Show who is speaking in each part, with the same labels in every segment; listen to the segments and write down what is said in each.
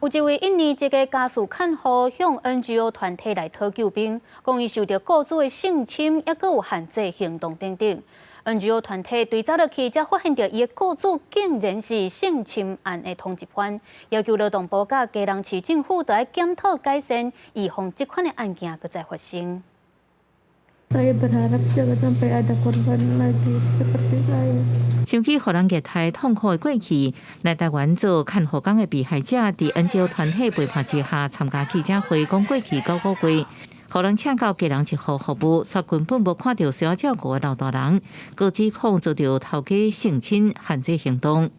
Speaker 1: 有一位印尼籍的家属看护向 NGO 团体来讨救兵，讲伊受到雇主的性侵，也佮有限制行动等等。NGO 团体对走落去，才发现到伊的雇主竟然是性侵案的通缉犯，要求劳动部甲基隆市政府要检讨改善，预防这款的案件再发生。
Speaker 2: Saya berharap jangan sampai ada korban lagi seperti saya。
Speaker 3: 想起互人虐待痛苦的过去，来台湾做看护工的被害者，伫 NGO 团体陪伴之下参加记者会，讲过去9个月，互人请到基隆一号服务，却根本无看到需要照顾的老大人，各指控遭到头家性侵限制行动。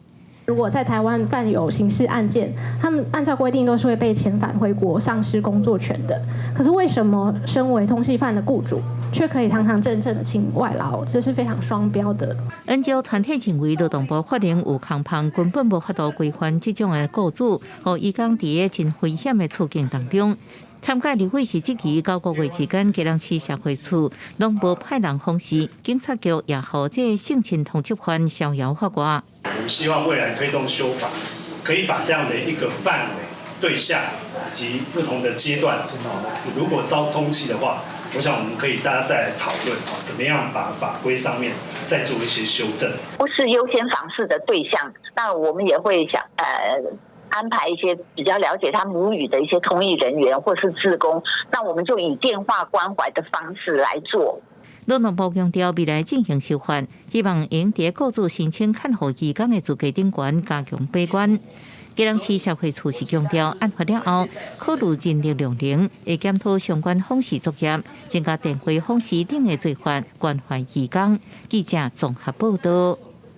Speaker 4: 如果在台湾犯有刑事案件，他们按照规定都是会被遣返回国，丧失工作权的。可是为什么身为通缉犯的雇主，却可以堂堂正正的请外劳？这是非常双标的。
Speaker 3: NGO 团体认为，劳动部法令有空隙，根本无法度规范这种的雇主，和移工伫个真危险的处境当中。 参加立会是这期9个月之间，基隆市社会处拢无派人访视，警察局也和这性侵通缉犯逍遥法外。
Speaker 5: 我们希望未来推动修法，可以把这样的一个范围、对象以及不同的阶段，如果遭通缉的话，我想我们可以大家再来讨论怎么样把法规上面再做一些修正。
Speaker 6: 不是优先访视的对象，那我们也会想安排一些比较了解他母语的一些通译人员或是志工，那我们就以电话关怀的方式来做。
Speaker 3: 劳动部强调，未来进行修法，希望用伫雇主申请看护移工的资格顶悬加强把关。基隆市社会处是强调，案发了后，考虑人力量能，会检讨相关访视作业，增加电话访视等的做法，关怀移工。记者综合报道。